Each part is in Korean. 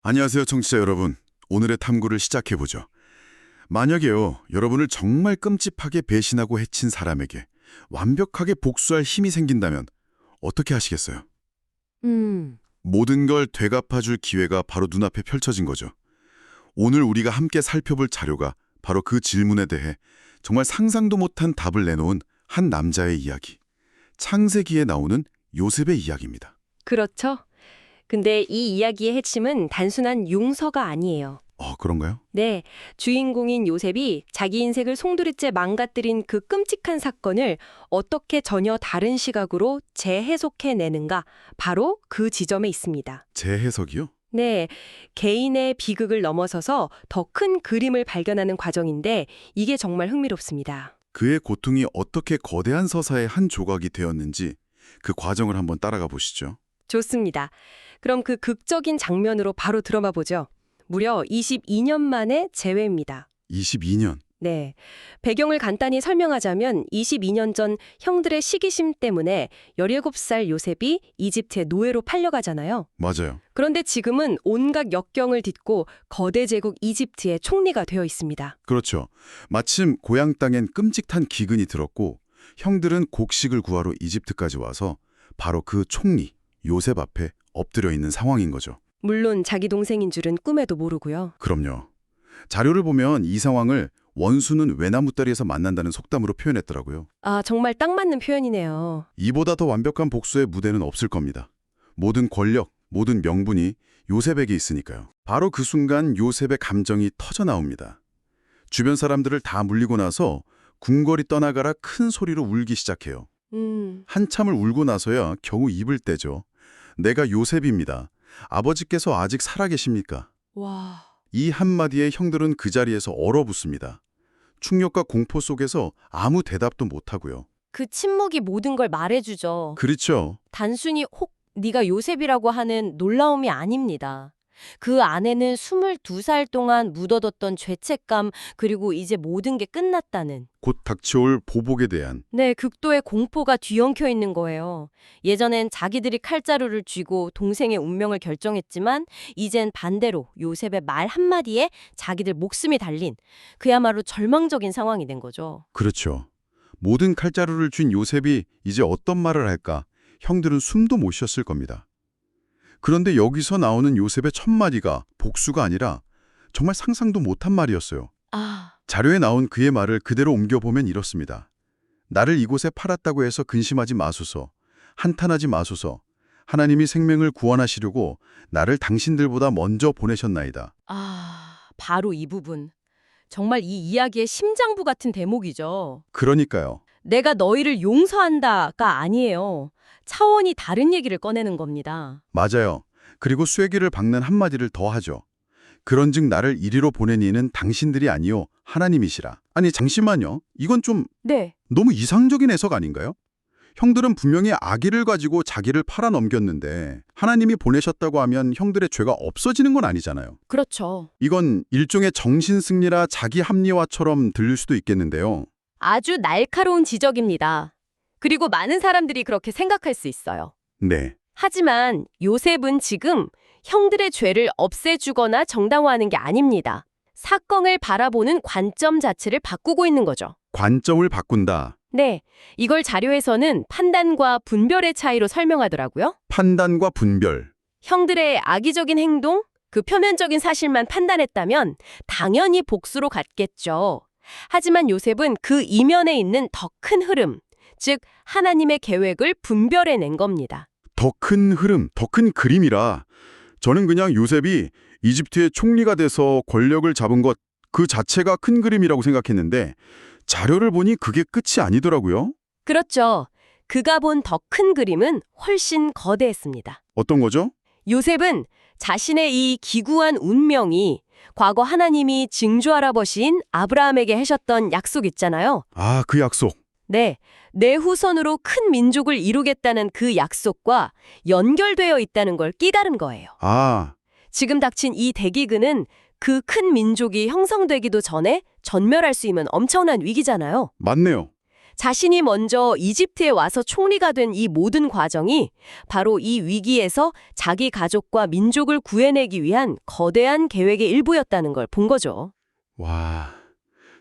안녕하세요, 청취자 여러분. 오늘의 탐구를 시작해보죠. 만약에요, 여러분을 정말 끔찍하게 배신하고 해친 사람에게 완벽하게 복수할 힘이 생긴다면 어떻게 하시겠어요? 음, 모든 걸 되갚아줄 기회가 바로 눈앞에 펼쳐진 거죠. 오늘 우리가 함께 살펴볼 자료가 바로 그 질문에 대해 정말 상상도 못한 답을 내놓은 한 남자의 이야기. 창세기에 나오는 요셉의 이야기입니다. 그렇죠. 근데 이 이야기의 핵심은 단순한 용서가 아니에요. 그런가요? 네, 주인공인 요셉이 자기 인생을 송두리째 망가뜨린 그 끔찍한 사건을 어떻게 전혀 다른 시각으로 재해석해내는가, 바로 그 지점에 있습니다. 재해석이요? 네, 개인의 비극을 넘어서서 더 큰 그림을 발견하는 과정인데 이게 정말 흥미롭습니다. 그의 고통이 어떻게 거대한 서사의 한 조각이 되었는지 그 과정을 한번 따라가 보시죠. 좋습니다. 그럼 그 극적인 장면으로 바로 들어가 보죠. 무려 22년 만의 재회입니다. 22년. 네. 배경을 간단히 설명하자면 22년 전 형들의 시기심 때문에 17살 요셉이 이집트의 노예로 팔려가잖아요. 맞아요. 그런데 지금은 온갖 역경을 딛고 거대 제국 이집트의 총리가 되어 있습니다. 그렇죠. 마침 고향 땅엔 끔찍한 기근이 들었고 형들은 곡식을 구하러 이집트까지 와서 바로 그 총리 요셉 앞에 엎드려 있는 상황인 거죠. 물론 자기 동생인 줄은 꿈에도 모르고요. 그럼요. 자료를 보면 이 상황을 원수는 외나무다리에서 만난다는 속담으로 표현했더라고요. 아, 정말 딱 맞는 표현이네요. 이보다 더 완벽한 복수의 무대는 없을 겁니다. 모든 권력, 모든 명분이 요셉에게 있으니까요. 바로 그 순간 요셉의 감정이 터져 나옵니다. 주변 사람들을 다 물리고 나서 궁궐이 떠나가라 큰 소리로 울기 시작해요. 한참을 울고 나서야 겨우 입을 떼죠. 내가 요셉입니다. 아버지께서 아직 살아계십니까? 와. 이 한마디에 형들은 그 자리에서 얼어붙습니다. 충격과 공포 속에서 아무 대답도 못하고요. 그 침묵이 모든 걸 말해주죠. 그렇죠. 단순히 혹 네가 요셉이라고 하는 놀라움이 아닙니다. 그 안에는 22살 동안 묻어뒀던 죄책감, 그리고 이제 모든 게 끝났다는 곧 닥쳐올 보복에 대한 네, 극도의 공포가 뒤엉켜 있는 거예요. 예전엔 자기들이 칼자루를 쥐고 동생의 운명을 결정했지만 이젠 반대로 요셉의 말 한마디에 자기들 목숨이 달린 그야말로 절망적인 상황이 된 거죠. 그렇죠. 모든 칼자루를 쥔 요셉이 이제 어떤 말을 할까 형들은 숨도 못 쉬었을 겁니다. 그런데 여기서 나오는 요셉의 첫 마디가 복수가 아니라 정말 상상도 못한 말이었어요. 아, 자료에 나온 그의 말을 그대로 옮겨보면 이렇습니다. 나를 이곳에 팔았다고 해서 근심하지 마소서. 한탄하지 마소서. 하나님이 생명을 구원하시려고 나를 당신들보다 먼저 보내셨나이다. 바로 이 부분. 정말 이 이야기의 심장부 같은 대목이죠. 그러니까요. 내가 너희를 용서한다가 아니에요. 차원이 다른 얘기를 꺼내는 겁니다. 맞아요. 그리고 쐐기를 박는 한마디를 더 하죠. 그런즉 나를 이리로 보낸 이는 당신들이 아니요 하나님이시라. 아니 잠시만요. 이건 좀 네. 너무 이상적인 해석 아닌가요? 형들은 분명히 악의를 가지고 자기를 팔아넘겼는데 하나님이 보내셨다고 하면 형들의 죄가 없어지는 건 아니잖아요. 그렇죠. 이건 일종의 정신승리라 자기 합리화처럼 들릴 수도 있겠는데요. 아주 날카로운 지적입니다. 그리고 많은 사람들이 그렇게 생각할 수 있어요. 네. 하지만 요셉은 지금 형들의 죄를 없애주거나 정당화하는 게 아닙니다. 사건을 바라보는 관점 자체를 바꾸고 있는 거죠. 관점을 바꾼다. 네, 이걸 자료에서는 판단과 분별의 차이로 설명하더라고요. 판단과 분별. 형들의 악의적인 행동, 그 표면적인 사실만 판단했다면 당연히 복수로 갔겠죠. 하지만 요셉은 그 이면에 있는 더 큰 흐름, 즉 하나님의 계획을 분별해낸 겁니다. 더 큰 흐름, 더 큰 그림이라 저는 그냥 요셉이 이집트의 총리가 돼서 권력을 잡은 것 그 자체가 큰 그림이라고 생각했는데 자료를 보니 그게 끝이 아니더라고요. 그렇죠. 그가 본 더 큰 그림은 훨씬 거대했습니다. 어떤 거죠? 요셉은 자신의 이 기구한 운명이 과거 하나님이 징조할아버지인 아브라함에게 하셨던 약속 있잖아요. 아, 그 약속. 네, 내 후손으로 큰 민족을 이루겠다는 그 약속과 연결되어 있다는 걸 깨달은 거예요. 아, 지금 닥친 이 대기근은 그 큰 민족이 형성되기도 전에 전멸할 수 있는 엄청난 위기잖아요. 맞네요. 자신이 먼저 이집트에 와서 총리가 된 이 모든 과정이 바로 이 위기에서 자기 가족과 민족을 구해내기 위한 거대한 계획의 일부였다는 걸 본 거죠. 와,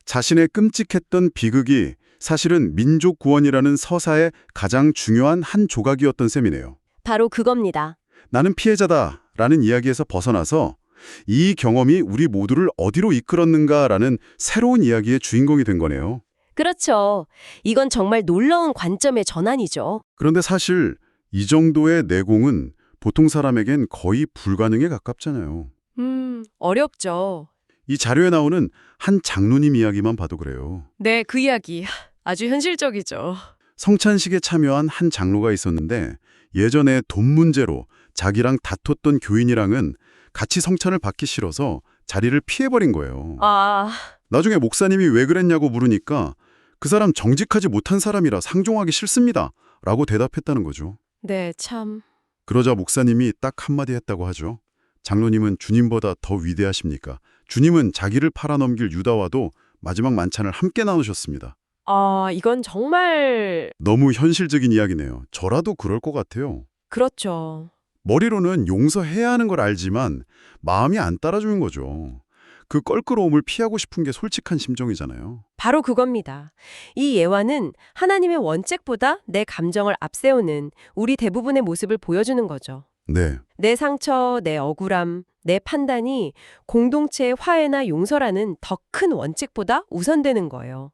자신의 끔찍했던 비극이 사실은 민족 구원이라는 서사의 가장 중요한 한 조각이었던 셈이네요. 바로 그겁니다. 나는 피해자다라는 이야기에서 벗어나서 이 경험이 우리 모두를 어디로 이끌었는가라는 새로운 이야기의 주인공이 된 거네요. 그렇죠. 이건 정말 놀라운 관점의 전환이죠. 그런데 사실 이 정도의 내공은 보통 사람에겐 거의 불가능에 가깝잖아요. 어렵죠. 이 자료에 나오는 한 장로님 이야기만 봐도 그래요. 네, 그 이야기 아주 현실적이죠. 성찬식에 참여한 한 장로가 있었는데 예전에 돈 문제로 자기랑 다퉜던 교인이랑은 같이 성찬을 받기 싫어서 자리를 피해버린 거예요. 나중에 목사님이 왜 그랬냐고 물으니까 그 사람 정직하지 못한 사람이라 상종하기 싫습니다. 라고 대답했다는 거죠. 네, 참. 그러자 목사님이 딱 한마디 했다고 하죠. 장로님은 주님보다 더 위대하십니까? 주님은 자기를 팔아넘길 유다와도 마지막 만찬을 함께 나누셨습니다. 이건 정말 너무 현실적인 이야기네요. 저라도 그럴 것 같아요. 그렇죠. 머리로는 용서해야 하는 걸 알지만 마음이 안 따라주는 거죠. 그 껄끄러움을 피하고 싶은 게 솔직한 심정이잖아요. 바로 그겁니다. 이 예화는 하나님의 원칙보다 내 감정을 앞세우는 우리 대부분의 모습을 보여주는 거죠. 네, 내 상처, 내 억울함, 내 판단이 공동체의 화해나 용서라는 더 큰 원칙보다 우선되는 거예요.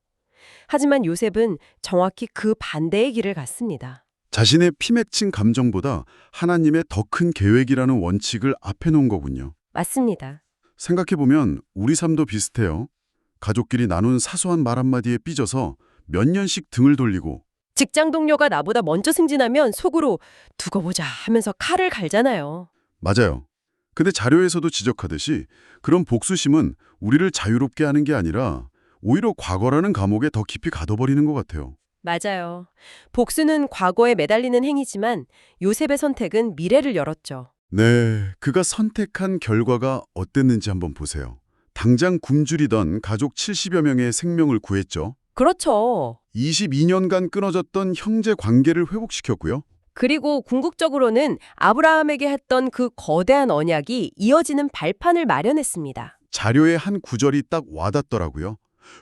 하지만 요셉은 정확히 그 반대의 길을 갔습니다. 자신의 피 맺힌 감정보다 하나님의 더 큰 계획이라는 원칙을 앞에 놓은 거군요. 맞습니다. 생각해보면 우리 삶도 비슷해요. 가족끼리 나눈 사소한 말 한마디에 삐져서 몇 년씩 등을 돌리고 직장 동료가 나보다 먼저 승진하면 속으로 두고 보자 하면서 칼을 갈잖아요. 맞아요. 근데 자료에서도 지적하듯이 그런 복수심은 우리를 자유롭게 하는 게 아니라 오히려 과거라는 감옥에 더 깊이 가둬버리는 것 같아요. 맞아요. 복수는 과거에 매달리는 행위지만 요셉의 선택은 미래를 열었죠. 네, 그가 선택한 결과가 어땠는지 한번 보세요. 당장 굶주리던 가족 70여 명의 생명을 구했죠. 그렇죠. 22년간 끊어졌던 형제 관계를 회복시켰고요. 그리고 궁극적으로는 아브라함에게 했던 그 거대한 언약이 이어지는 발판을 마련했습니다. 자료의 한 구절이 딱 와닿더라고요.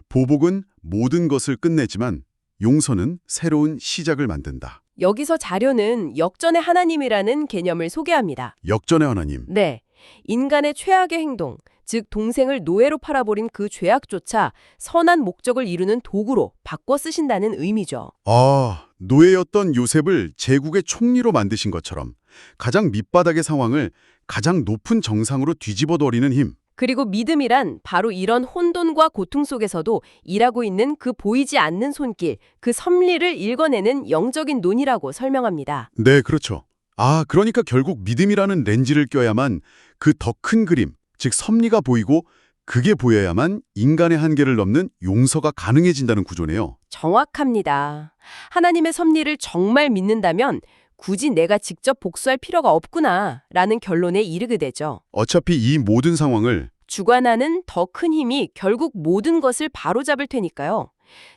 보복은 모든 것을 끝내지만 용서는 새로운 시작을 만든다. 여기서 자료는 역전의 하나님이라는 개념을 소개합니다. 역전의 하나님. 네, 인간의 최악의 행동, 즉 동생을 노예로 팔아버린 그 죄악조차 선한 목적을 이루는 도구로 바꿔 쓰신다는 의미죠. 아, 노예였던 요셉을 제국의 총리로 만드신 것처럼 가장 밑바닥의 상황을 가장 높은 정상으로 뒤집어버리는 힘. 그리고 믿음이란 바로 이런 혼돈과 고통 속에서도 일하고 있는 그 보이지 않는 손길, 그 섭리를 읽어내는 영적인 눈이라고 설명합니다. 네, 그렇죠. 아, 그러니까 결국 믿음이라는 렌즈를 껴야만 그 더 큰 그림, 즉 섭리가 보이고 그게 보여야만 인간의 한계를 넘는 용서가 가능해진다는 구조네요. 정확합니다. 하나님의 섭리를 정말 믿는다면 굳이 내가 직접 복수할 필요가 없구나 라는 결론에 이르게 되죠. 어차피 이 모든 상황을 주관하는 더 큰 힘이 결국 모든 것을 바로잡을 테니까요.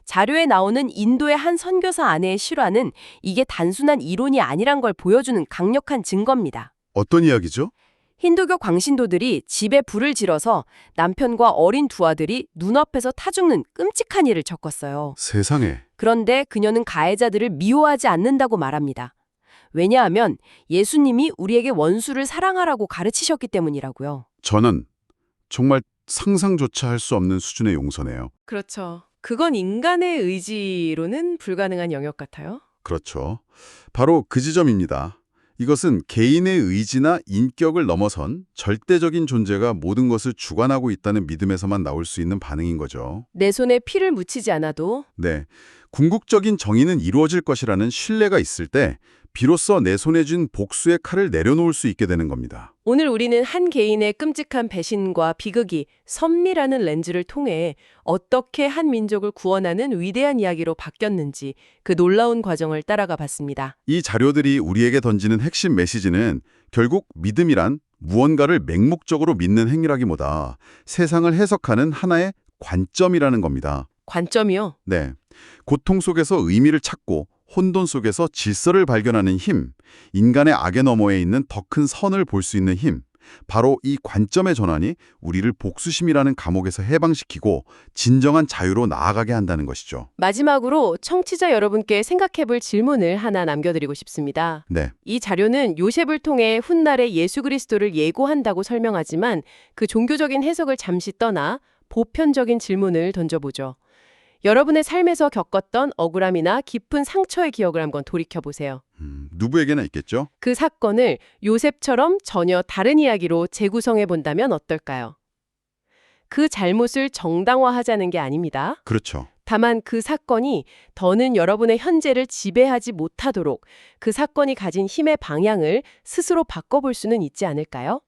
자료에 나오는 인도의 한 선교사 아내의 실화는 이게 단순한 이론이 아니란 걸 보여주는 강력한 증거입니다. 어떤 이야기죠? 힌두교 광신도들이 집에 불을 질러서 남편과 어린 두 아들이 눈앞에서 타죽는 끔찍한 일을 겪었어요. 세상에. 그런데 그녀는 가해자들을 미워하지 않는다고 말합니다. 왜냐하면 예수님이 우리에게 원수를 사랑하라고 가르치셨기 때문이라고요. 저는 정말 상상조차 할 수 없는 수준의 용서네요. 그렇죠. 그건 인간의 의지로는 불가능한 영역 같아요. 그렇죠. 바로 그 지점입니다. 이것은 개인의 의지나 인격을 넘어선 절대적인 존재가 모든 것을 주관하고 있다는 믿음에서만 나올 수 있는 반응인 거죠. 내 손에 피를 묻히지 않아도 네, 궁극적인 정의는 이루어질 것이라는 신뢰가 있을 때 비로소 내 손에 쥔 복수의 칼을 내려놓을 수 있게 되는 겁니다. 오늘 우리는 한 개인의 끔찍한 배신과 비극이 섭리라는 렌즈를 통해 어떻게 한 민족을 구원하는 위대한 이야기로 바뀌었는지 그 놀라운 과정을 따라가 봤습니다. 이 자료들이 우리에게 던지는 핵심 메시지는 결국 믿음이란 무언가를 맹목적으로 믿는 행위라기보다 세상을 해석하는 하나의 관점이라는 겁니다. 관점이요? 네, 고통 속에서 의미를 찾고 혼돈 속에서 질서를 발견하는 힘, 인간의 악의 너머에 있는 더 큰 선을 볼 수 있는 힘, 바로 이 관점의 전환이 우리를 복수심이라는 감옥에서 해방시키고 진정한 자유로 나아가게 한다는 것이죠. 마지막으로 청취자 여러분께 생각해볼 질문을 하나 남겨드리고 싶습니다. 네, 이 자료는 요셉을 통해 훗날의 예수 그리스도를 예고한다고 설명하지만 그 종교적인 해석을 잠시 떠나 보편적인 질문을 던져보죠. 여러분의 삶에서 겪었던 억울함이나 깊은 상처의 기억을 한번 돌이켜보세요. 누구에게나 있겠죠? 그 사건을 요셉처럼 전혀 다른 이야기로 재구성해 본다면 어떨까요? 그 잘못을 정당화하자는 게 아닙니다. 그렇죠. 다만 그 사건이 더는 여러분의 현재를 지배하지 못하도록 그 사건이 가진 힘의 방향을 스스로 바꿔볼 수는 있지 않을까요?